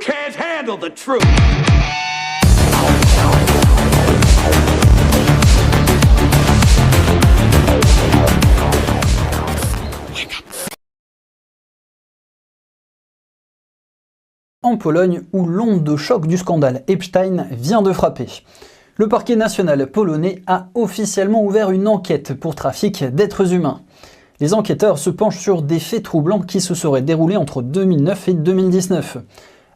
can't handle the truth. En Pologne, où l'onde de choc du scandale Epstein vient de frapper. Le parquet national polonais a officiellement ouvert une enquête pour trafic d'êtres humains. Les enquêteurs se penchent sur des faits troublants qui se seraient déroulés entre 2009 et 2019.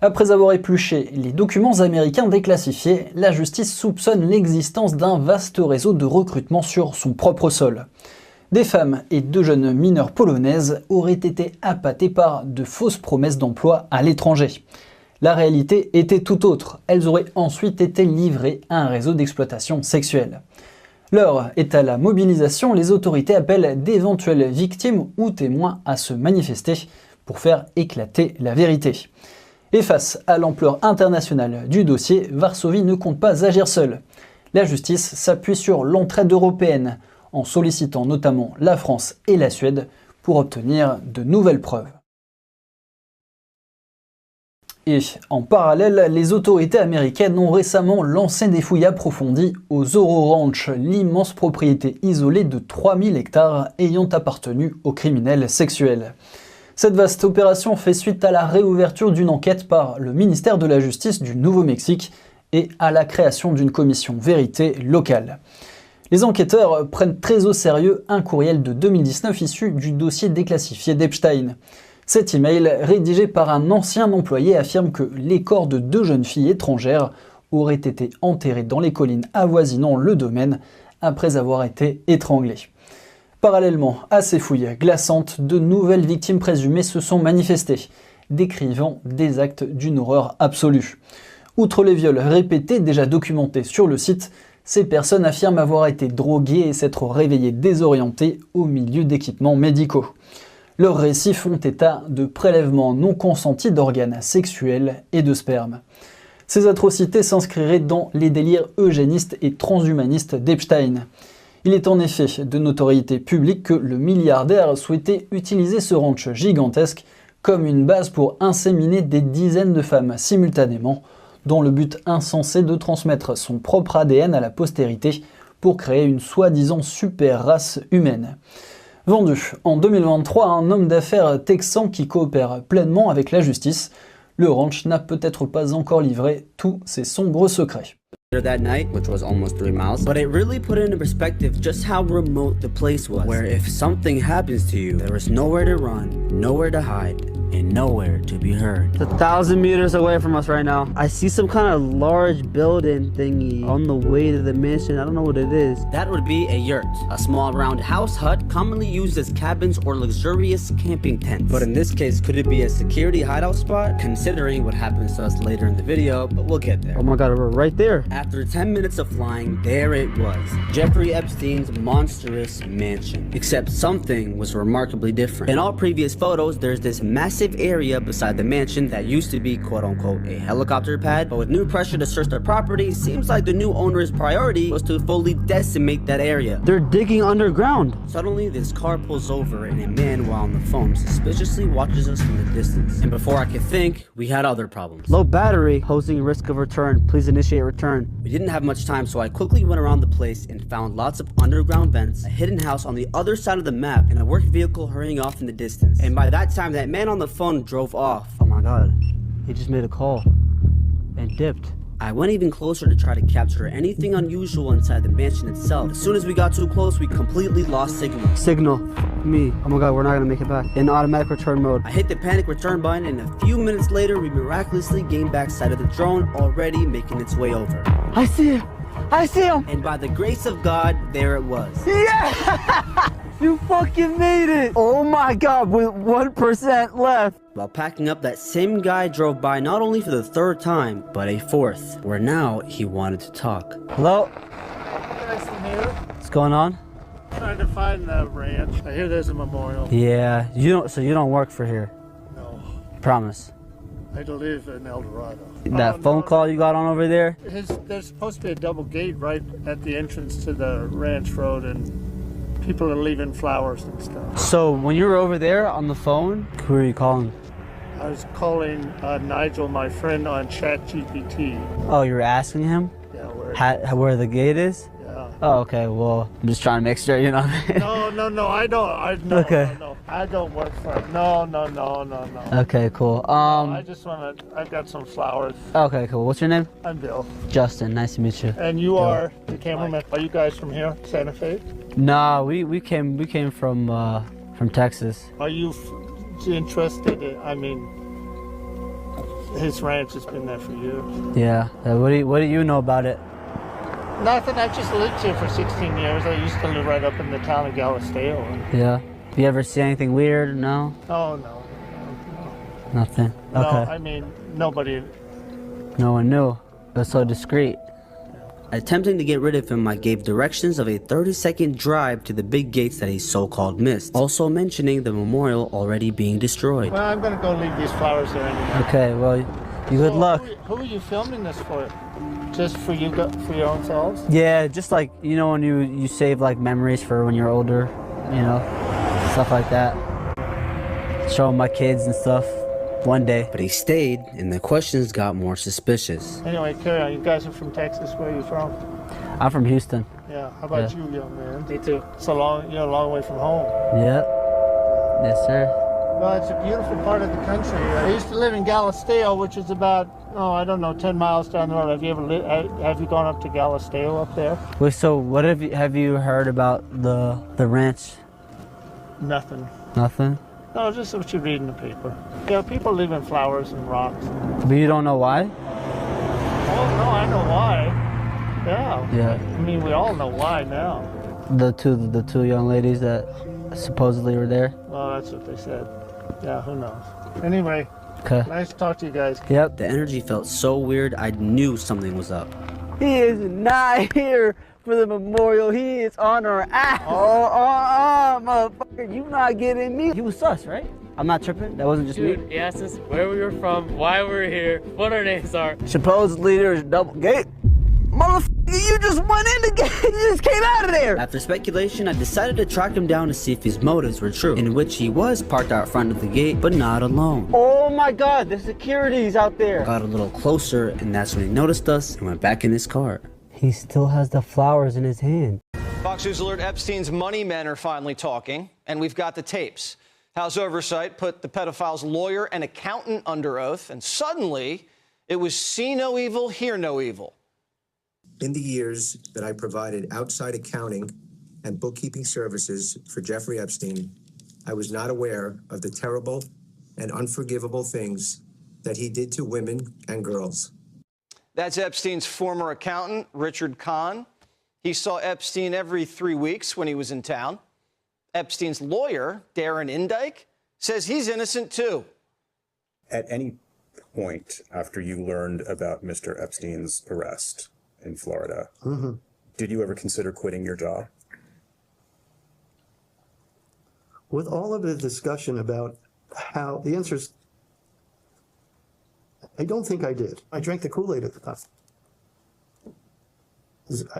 Après avoir épluché les documents américains déclassifiés, la justice soupçonne l'existence d'un vaste réseau de recrutement sur son propre sol. Des femmes et 2 jeunes mineures polonaises auraient été appâtées par de fausses promesses d'emploi à l'étranger. La réalité était tout autre, elles auraient ensuite été livrées à un réseau d'exploitation sexuelle. L'heure est à la mobilisation, les autorités appellent d'éventuelles victimes ou témoins à se manifester pour faire éclater la vérité. Et face à l'ampleur internationale du dossier, Varsovie ne compte pas agir seule. La justice s'appuie sur l'entraide européenne, en sollicitant notamment la France et la Suède pour obtenir de nouvelles preuves. Et en parallèle, les autorités américaines ont récemment lancé des fouilles approfondies au Zorro Ranch, l'immense propriété isolée de 3000 hectares ayant appartenu aux criminels sexuels. Cette vaste opération fait suite à la réouverture d'une enquête par le ministère de la Justice du Nouveau-Mexique et à la création d'une commission vérité locale. Les enquêteurs prennent très au sérieux un courriel de 2019 issu du dossier déclassifié d'Epstein. Cet email, rédigé par un ancien employé, affirme que les corps de 2 jeunes filles étrangères auraient été enterrés dans les collines avoisinant le domaine après avoir été étranglés. Parallèlement à ces fouilles glaçantes, de nouvelles victimes présumées se sont manifestées, décrivant des actes d'une horreur absolue. Outre les viols répétés déjà documentés sur le site, ces personnes affirment avoir été droguées et s'être réveillées désorientées au milieu d'équipements médicaux. Leurs récits font état de prélèvements non consentis d'organes sexuels et de sperme. Ces atrocités s'inscriraient dans les délires eugénistes et transhumanistes d'Epstein. Il est en effet de notoriété publique que le milliardaire souhaitait utiliser ce ranch gigantesque comme une base pour inséminer des dizaines de femmes simultanément, dans le but insensé de transmettre son propre ADN à la postérité pour créer une soi-disant super race humaine. Vendu en 2023 à un homme d'affaires texan qui coopère pleinement avec la justice, le ranch n'a peut-être pas encore livré tous ses sombres secrets. That night, which was almost 3 miles, but it really put into perspective just how remote the place was, where if something happens to you, there is nowhere to run, nowhere to hide, and nowhere to be heard. It's 1,000 meters away from us right now. I see some kind of large building thingy on the way to the mansion. I don't know what it is. That would be a yurt, a small round house hut commonly used as cabins or luxurious camping tents. But in this case, could it be a security hideout spot? Considering what happens to us later in the video, but we'll get there. Oh my god, we're right there. After 10 minutes of flying, there it was. Jeffrey Epstein's monstrous mansion. Except something was remarkably different. In all previous photos, there's this massive area beside the mansion that used to be quote-unquote a helicopter pad, but with new pressure to search the property, seems like the new owner's priority was to fully decimate that area. They're digging underground. Suddenly, this car pulls over and a man while on the phone suspiciously watches us from the distance. And before I could think, we had other problems. Low battery, posing risk of return. Please initiate return. We didn't have much time, so I quickly went around the place and found lots of underground vents, a hidden house on the other side of the map, and a work vehicle hurrying off in the distance. And by that time, that man on the phone drove off. Oh my god, he just made a call and dipped. I went even closer to try to capture anything unusual inside the mansion itself. As soon as we got too close, we completely lost signal. Signal. Me. Oh my god, we're not gonna make it back. In automatic return mode. I hit the panic return button, and a few minutes later, we miraculously gained back sight of the drone, already making its way over. I see him! I see him! And by the grace of God, there it was. Yeah! You fucking made it! Oh my god, with 1% left. While packing up, that same guy drove by not only for the 3rd time, but a 4th, where now he wanted to talk. Hello? Nice to meet you. What's going on? Trying to find the ranch. I hear there's a memorial. Yeah, so you don't work for here? No, Promise. I live in El Dorado. That phone call you got on over there? There's supposed to be a double gate right at the entrance to the ranch road, and people are leaving flowers and stuff. So when you were over there on the phone, who are you calling? I was calling Nigel, my friend, on ChatGPT. Oh, you were asking him? Yeah, Where the gate is? yeah. Oh, okay. Well, I'm just trying to make sure, you know. No, I don't. Okay. No. I don't work for him. No. Okay, cool. I just want to, I've got some flowers. Okay, cool. What's your name? I'm Bill. Justin. Nice to meet you. And you are the cameraman. Are you guys from here, Santa Fe? Nah, we came from Texas. Are you interested in, I mean, his ranch has been there for years. Yeah. What do you know about it? Nothing, I've just lived here for 16 years. I used to live right up in the town of Galisteo. Yeah. Have you ever seen anything weird? No? Oh, no. Nothing? No, Okay. I mean, nobody. No one knew. It was so discreet. Attempting to get rid of him, I gave directions of a 30-second drive to the big gates that he so-called missed, also mentioning the memorial already being destroyed. Well, I'm going to go leave these flowers there anyway. Okay, well, you good luck. Who are you filming this for? Just for you, for your own selves? Yeah, just like, you know, when you save like memories for when you're older, you know, stuff like that. Show my kids and stuff one day. But he stayed, and the questions got more suspicious. Anyway, carry on. You guys are from Texas. Where are you from? I'm from Houston. Yeah. How about Yeah. you, young man? Me too. It's a long way from home. Yep. Yes, sir. Well, it's a beautiful part of the country. I used to live in Galisteo, which is about, 10 miles down the road. Have you gone up to Galisteo up there? Wait, so what have you heard about the ranch? Nothing. Nothing? No, just what you read in the paper. Yeah, people leaving flowers and rocks. But you don't know why? Oh, no, I know why. Yeah. Yeah. I mean, we all know why now. The two young ladies that supposedly were there? Well, that's what they said. Yeah, who knows? Anyway, Okay. nice to talk to you guys. Yep. The energy felt so weird, I knew something was up. He is not here for the memorial. He is on our ass. Oh, motherfucker, you not getting me. He was sus, right? I'm not tripping. That wasn't just Dude, me. he asked us where we were from, why we're here, what our names are. Supposedly there's a double gate. Motherfucker, you just went in the gate. You just came out of there. After speculation, I decided to track him down to see if his motives were true, in which he was parked out front of the gate, but not alone. Oh my God, the security's out there. Got a little closer, and that's when he noticed us and went back in his car. He still has the flowers in his hand. Fox News alert: Epstein's money men are finally talking, and we've got the tapes. House Oversight put the pedophile's lawyer and accountant under oath, and suddenly it was see no evil, hear no evil. In the years that I provided outside accounting and bookkeeping services for Jeffrey Epstein, I was not aware of the terrible and unforgivable things that he did to women and girls. That's Epstein's former accountant, Richard Kahn. He saw Epstein every 3 weeks when he was in town. Epstein's lawyer, Darren Indike, says he's innocent too. At any point after you learned about Mr. Epstein's arrest in Florida, did you ever consider quitting your job? With all of the discussion about how the answers, I don't think I did. I drank the Kool-Aid at the time.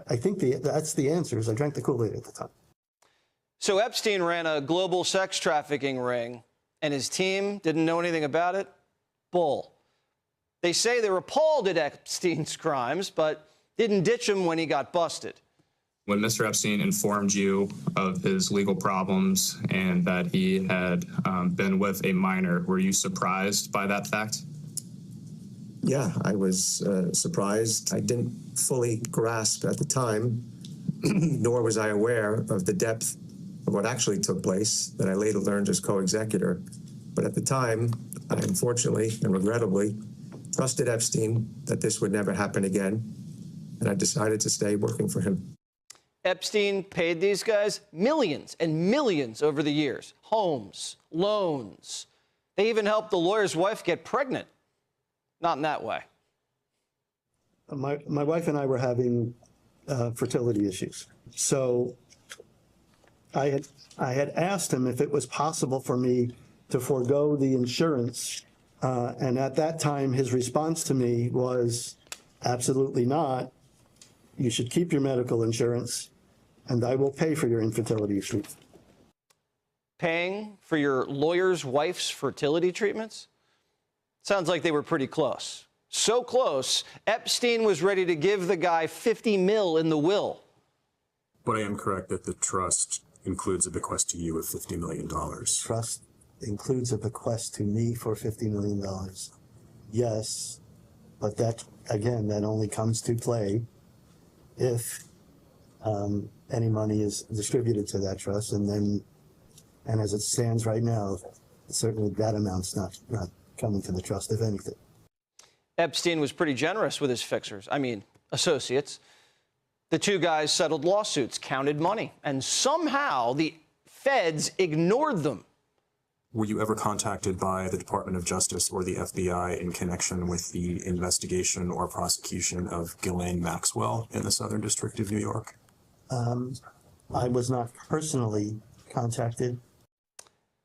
I think that's the answer, is I drank the Kool-Aid at the time. So Epstein ran a global sex trafficking ring, and his team didn't know anything about it? Bull. They say they were appalled at Epstein's crimes, but didn't ditch him when he got busted. When Mr. Epstein informed you of his legal problems and that he had been with a minor, were you surprised by that fact? Yeah, I was surprised. I didn't fully grasp at the time, nor was I aware of the depth of what actually took place that I later learned as co-executor. But at the time, I unfortunately and regrettably trusted Epstein that this would never happen again, and I decided to stay working for him. Epstein paid these guys millions and millions over the years. Homes, loans. They even helped the lawyer's wife get pregnant. Not in that way. My wife and I were having fertility issues. So I had asked him if it was possible for me to forego the insurance. And at that time, his response to me was, absolutely not. You should keep your medical insurance, and I will pay for your infertility treatment. Paying for your lawyer's wife's fertility treatments? Sounds like they were pretty close. So close, Epstein was ready to give the guy $50 million in the will. But I am correct that the trust includes a bequest to you of $50 million. Trust includes a bequest to me for $50 million. Yes, but that, again, that only comes to play if any money is distributed to that trust, and as it stands right now, certainly that amount's not coming to the trust, if anything. Epstein was pretty generous with his fixers, associates. The two guys settled lawsuits, counted money, and somehow the feds ignored them. Were you ever contacted by the Department of Justice or the FBI in connection with the investigation or prosecution of Ghislaine Maxwell in the Southern District of New York? I was not personally contacted.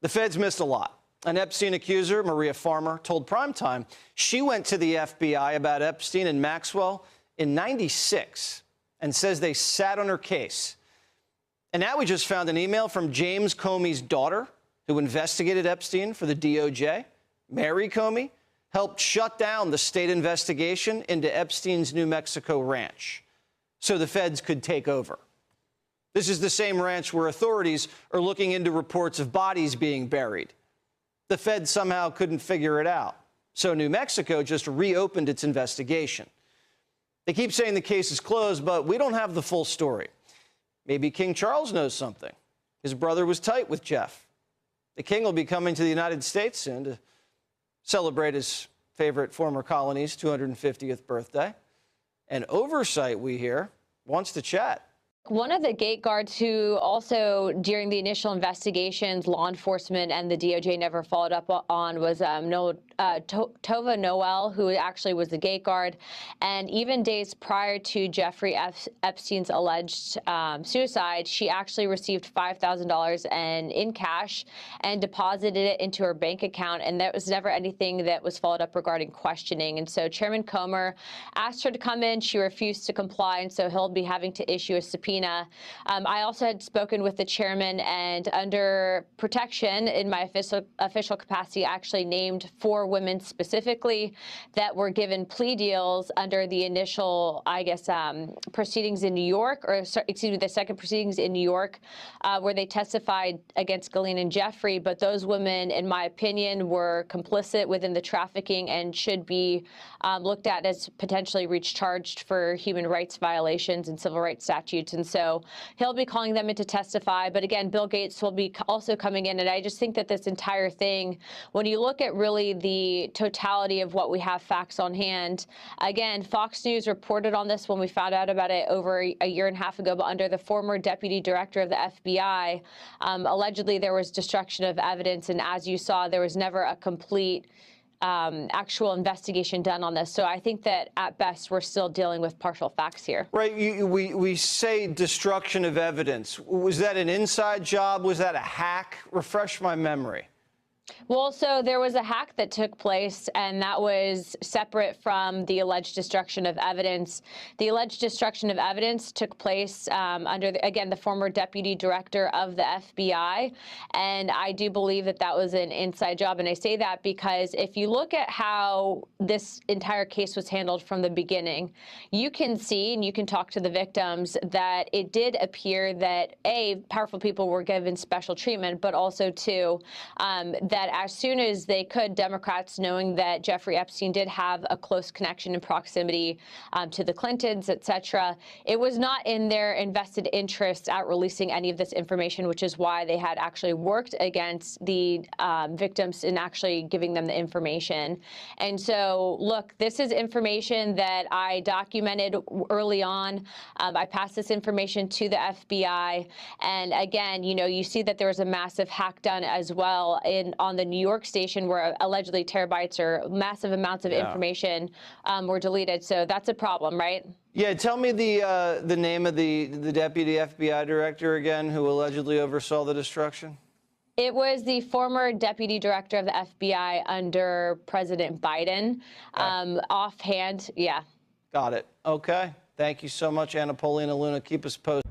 The feds missed a lot. An Epstein accuser, Maria Farmer, told Primetime she went to the FBI about Epstein and Maxwell in '96 and says they sat on her case. And now we just found an email from James Comey's daughter, who investigated Epstein for the DOJ. Mary Comey helped shut down the state investigation into Epstein's New Mexico ranch so the feds could take over. This is the same ranch where authorities are looking into reports of bodies being buried. The feds somehow couldn't figure it out, so New Mexico just reopened its investigation. They keep saying the case is closed, but we don't have the full story. Maybe King Charles knows something. His brother was tight with Jeff. The king will be coming to the United States soon to celebrate his favorite former colony's 250th birthday. And Oversight, we hear, wants to chat. One of the gate guards who also, during the initial investigations, law enforcement and the DOJ never followed up on was Tova Noel, who actually was the gate guard. And even days prior to Jeffrey Epstein's alleged suicide, she actually received $5,000 in cash and deposited it into her bank account. And that was never anything that was followed up regarding questioning. And so Chairman Comer asked her to come in. She refused to comply. And so he'll be having to issue a subpoena. I also had spoken with the chairman, and under protection in my official capacity, actually named 4 women specifically that were given plea deals under the initial, proceedings in New York, or excuse me, the second proceedings in New York, where they testified against Ghislaine and Jeffrey. But those women, in my opinion, were complicit within the trafficking and should be looked at as potentially recharged for human rights violations and civil rights statutes. And so he'll be calling them in to testify. But again, Bill Gates will be also coming in. And I just think that this entire thing, when you look at really the totality of what we have facts on hand, again, Fox News reported on this when we found out about it over a year and a half ago, but under the former deputy director of the FBI, allegedly there was destruction of evidence. And as you saw, there was never a complete actual investigation done on this. So I think that at best we're still dealing with partial facts here. Right. We say destruction of evidence. Was that an inside job? Was that a hack? Refresh my memory. Well, so there was a hack that took place, and that was separate from the alleged destruction of evidence. The alleged destruction of evidence took place under, again, the former deputy director of the FBI. And I do believe that that was an inside job. And I say that because if you look at how this entire case was handled from the beginning, you can see, and you can talk to the victims, that it did appear that, A, powerful people were given special treatment, but also, 2, that as soon as they could, Democrats, knowing that Jeffrey Epstein did have a close connection and proximity to the Clintons, et cetera, it was not in their invested interest at releasing any of this information, which is why they had actually worked against the victims in actually giving them the information. And so, look, this is information that I documented early on. I passed this information to the FBI. And again, you know, you see that there was a massive hack done as well on the New York station, where allegedly terabytes or massive amounts of information were deleted. So that's a problem, right? Yeah, tell me the name of the deputy FBI director again, who allegedly oversaw the destruction. It was the former deputy director of the FBI under President Biden. Offhand, yeah. Got it. Okay. Thank you so much, Anna Paulina Luna. Keep us posted.